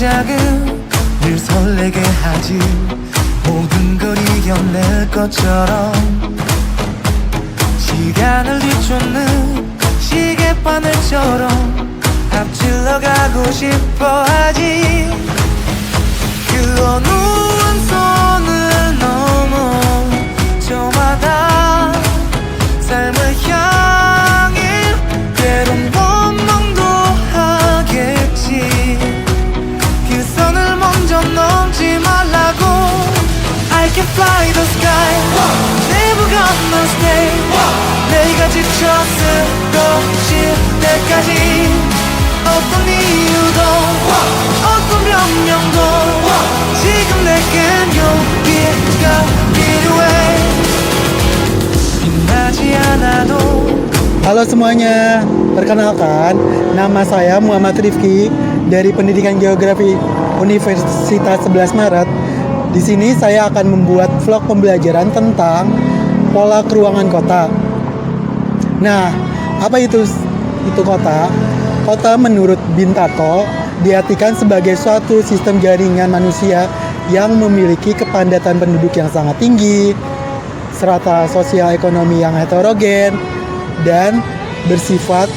시작은 늘 설레게 하지 모든 걸 이겨낼 것처럼 시간을 뒤쫓는 시계바늘처럼 앞질러 가고 싶어 하지 그 어느 손을 넘어 저마다 삶을 향해 때론 원망도 하겠지 그 선을 먼저 넘지 말라고 I can fly the sky Never gonna stay 내가 지쳐 쓰러질 때까지 어떤 이유도 어떤 변명도 지금 내겐 용기가 필요해 빛나지 않아도. Halo semuanya, perkenalkan nama saya Muhammad Rifki dari Pendidikan Geografi Universitas 11 Maret. Di sini saya akan membuat vlog pembelajaran tentang pola keruangan kota. Nah, apa itu kota? Kota menurut Bintako diartikan sebagai suatu sistem jaringan manusia yang memiliki kepadatan penduduk yang sangat tinggi, strata sosial ekonomi yang heterogen, dan bersifat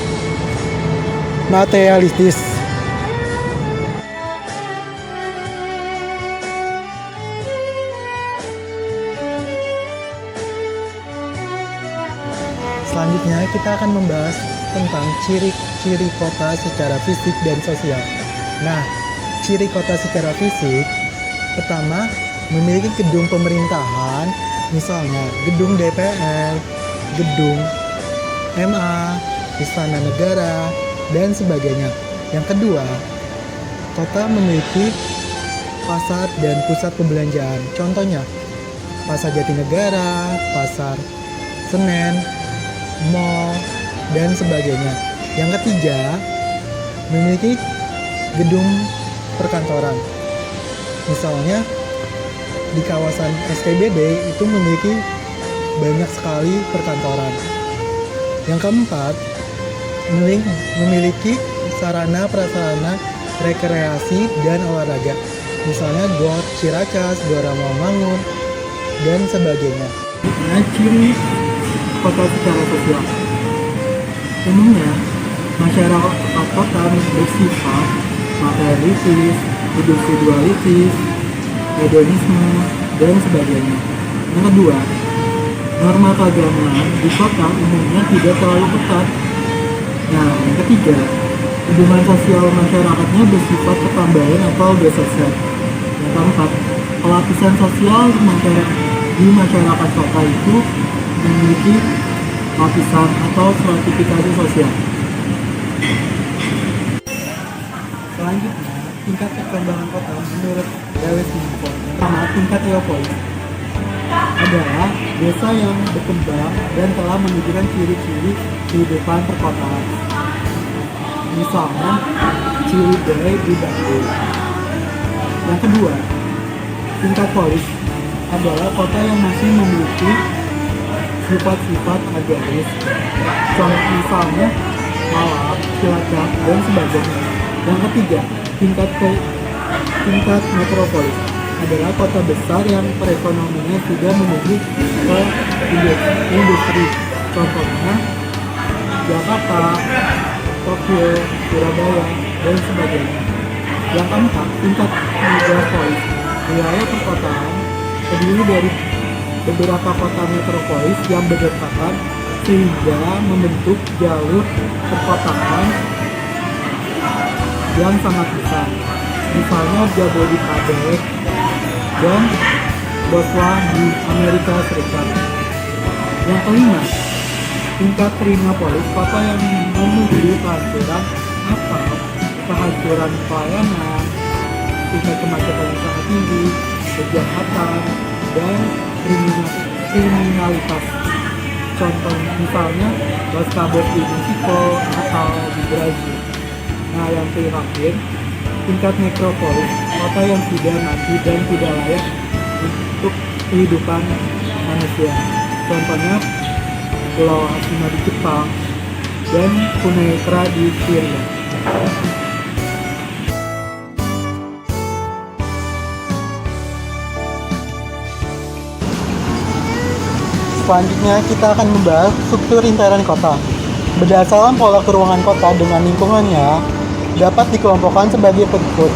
materialistis. Selanjutnya kita akan membahas tentang ciri-ciri kota secara fisik dan sosial. Nah, ciri kota secara fisik, pertama, memiliki gedung pemerintahan, misalnya gedung DPR, gedung MA, Istana Negara, dan sebagainya. Yang kedua, kota memiliki pasar dan pusat perbelanjaan. Contohnya, Pasar Jatinegara, Pasar Senen, mall, dan sebagainya. Yang ketiga, memiliki gedung perkantoran. Misalnya, di kawasan SCBD itu memiliki banyak sekali perkantoran. Yang keempat, memiliki sarana prasarana rekreasi dan olahraga. Misalnya GOR Ciracas, Gelora Rawamangun, dan sebagainya. Nah, ciri kota secara sosial. Umumnya, masyarakat kota bersifat materialistis, individualistis, hedonisme, dan sebagainya. Yang kedua, norma keagamaan di kota umumnya tidak terlalu ketat. Nah, yang ketiga, hubungan sosial masyarakatnya bersifat ketambahan atau gesekan. Yang keempat, pelapisan sosial di masyarakat kota itu memiliki lapisan atau stratifikasi sosial. Selanjutnya, tingkat perkembangan kota menurut Lewis Mumford. Pertama, tingkat Leopold adalah desa yang berkembang dan telah menunjukkan ciri-ciri kehidupan perkotaan. Misalnya, Ciwidey di Bandung. Yang kedua, tingkat polis adalah kota yang masih memiliki sifat-sifat agraris, contoh misalnya Malang, Cilacap, dan sebagainya. Yang ketiga, tingkat metropolis adalah kota besar yang perekonomiannya sudah menuju ke industri, contohnya Jakarta, Tokyo, Surabaya, dan sebagainya. Yang keempat, tingkat megapolis, wilayah perkotaan terdiri dari beberapa kota metropolis yang berdekatan sehingga membentuk jalur perkotaan yang sangat besar. Misalnya Jabodetabek dan Boston di Amerika Serikat. Yang kelima, tingkat Trinopolis, kota yang menuju kehancuran atau kehancuran pelayanan, tingkat kemacetan yang sangat tinggi, kejahatan, dan kriminalitas. Contoh misalnya Los Cabos di Meksiko atau di Brazil. Nah, yang terakhir, tingkat nekropolis, kota yang tidak mati dan tidak layak untuk kehidupan manusia. Contohnya Pulau Hasina di Jepang dan Quneitra di Syria. Selanjutnya kita akan membahas struktur intern kota. Berdasarkan pola keruangan kota dengan lingkungannya dapat dikelompokkan sebagai berikut.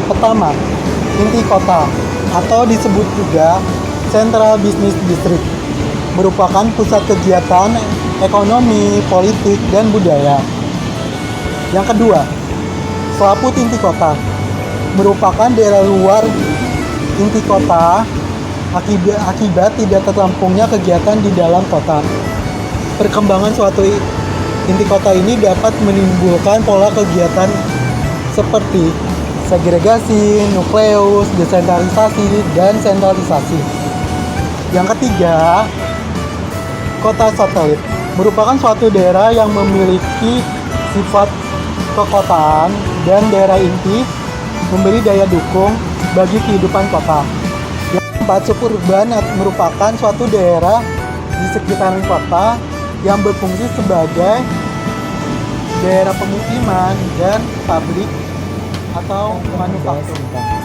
Pertama, inti kota atau disebut juga Central Business District, merupakan pusat kegiatan ekonomi, politik, dan budaya. Yang kedua, selaput inti kota, merupakan daerah luar inti kota akibat tidak terlampungnya kegiatan di dalam kota. Perkembangan suatu inti kota ini dapat menimbulkan pola kegiatan seperti segregasi, nukleus, desentralisasi, dan sentralisasi. Yang ketiga, kota satelit merupakan suatu daerah yang memiliki sifat kekotaan dan daerah inti memberi daya dukung bagi kehidupan kota. Yang keempat, suburban merupakan suatu daerah di sekitaran kota yang berfungsi sebagai daerah pemukiman dan pabrik atau manufaktur.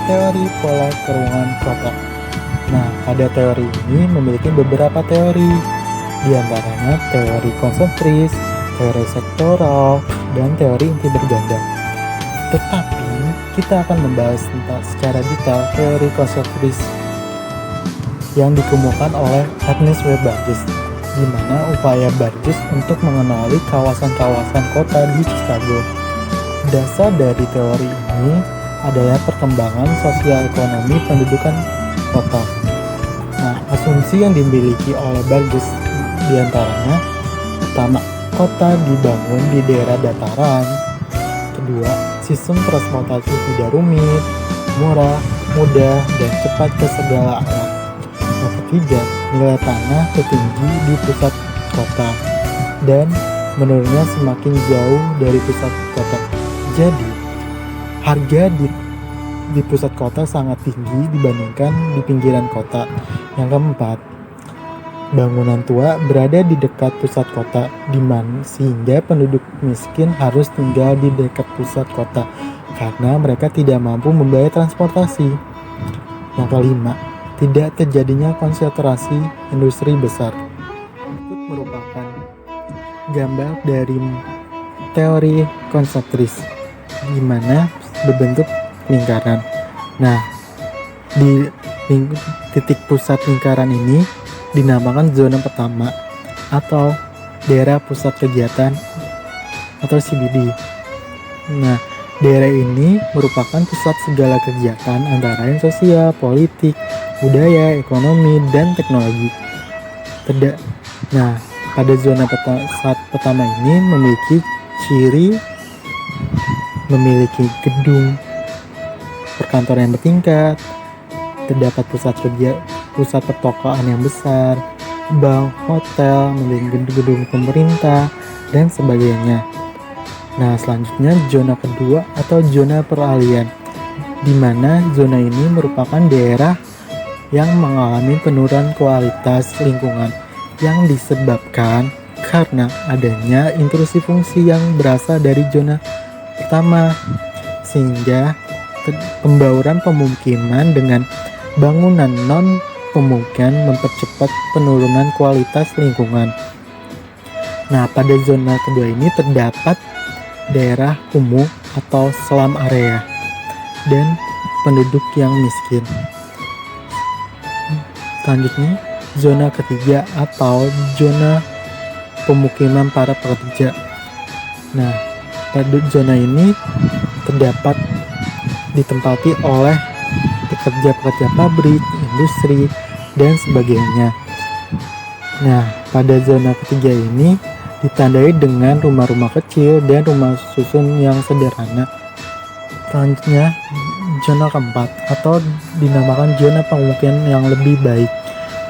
Teori pola keruangan kota. Nah, pada teori ini memiliki beberapa teori, di antaranya teori konsentris, teori sektoral, dan teori inti berganda. Tetapi kita akan membahas tentang secara detail teori konsentris yang dikemukakan oleh Ernest W. Burgess, di mana upaya Burgess untuk mengenali kawasan-kawasan kota di Chicago. Dasar dari teori ini adalah perkembangan sosial ekonomi pendudukan kota. Nah, asumsi yang dimiliki oleh Burgess diantaranya: pertama, kota dibangun di daerah dataran. Kedua, sistem transportasi tidak rumit, murah, mudah, dan cepat ke segala arah. Yang ketiga, nilai tanah tertinggi di pusat kota dan menurunnya semakin jauh dari pusat kota. Jadi, harga di pusat kota sangat tinggi dibandingkan di pinggiran kota. Yang keempat, bangunan tua berada di dekat pusat kota, sehingga penduduk miskin harus tinggal di dekat pusat kota karena mereka tidak mampu membayar transportasi. Yang kelima, tidak terjadinya konsentrasi industri besar. Berikut merupakan gambar dari teori konsentris, di mana berbentuk lingkaran. Nah, di titik pusat lingkaran ini dinamakan zona pertama atau daerah pusat kegiatan atau CBD. Nah, daerah ini merupakan pusat segala kegiatan antara lain sosial, politik, budaya, ekonomi, dan teknologi. Nah, pada zona pertama ini memiliki ciri memiliki gedung perkantoran yang bertingkat, terdapat pusat pertokoan yang besar, bank, hotel, memiliki gedung pemerintah, dan sebagainya. Nah, selanjutnya zona kedua atau zona peralihan, di mana zona ini merupakan daerah yang mengalami penurunan kualitas lingkungan yang disebabkan karena adanya intrusi fungsi yang berasal dari zona pertama, sehingga pembauran pemukiman dengan bangunan non pemukiman mempercepat penurunan kualitas lingkungan. Nah, pada zona kedua ini terdapat daerah kumuh atau slum area dan penduduk yang miskin. Selanjutnya, zona ketiga atau zona pemukiman para pekerja. Nah, pada zona ini terdapat ditempati oleh pekerja-pekerja pabrik, industri, dan sebagainya. Nah, pada zona ketiga ini ditandai dengan rumah-rumah kecil dan rumah susun yang sederhana. Selanjutnya, zona keempat atau dinamakan zona pemukiman yang lebih baik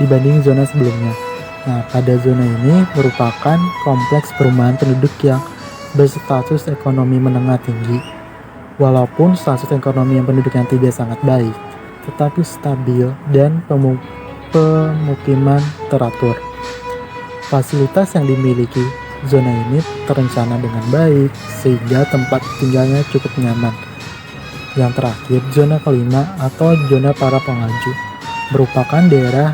dibanding zona sebelumnya. Nah, pada zona ini merupakan kompleks perumahan penduduk yang berstatus ekonomi menengah tinggi. Walaupun status ekonomi yang penduduk yang tidak sangat baik, tetapi stabil dan pemukiman teratur. Fasilitas yang dimiliki zona ini terencana dengan baik sehingga tempat tinggalnya cukup nyaman. Yang terakhir, zona kelima atau zona para pengaju merupakan daerah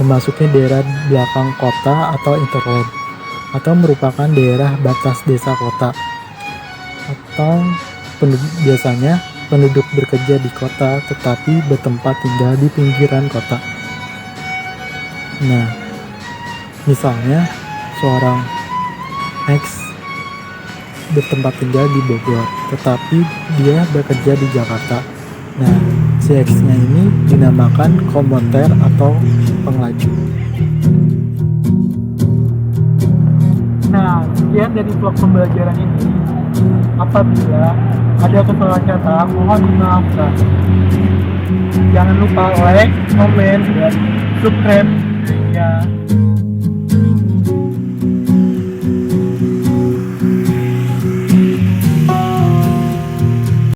memasuki daerah belakang kota atau interland, atau merupakan daerah batas desa kota, atau biasanya penduduk bekerja di kota tetapi bertempat tinggal di pinggiran kota. Nah, misalnya seorang X bertempat tinggal di Bogor, tetapi dia bekerja di Jakarta. Nah, si X-nya ini dinamakan komuter atau pengelaju. Nah, sekian dari vlog pembelajaran ini. Apabila ada kesalahan kata, mohon dimaafkan. Jangan lupa like, komen, dan subscribe ya.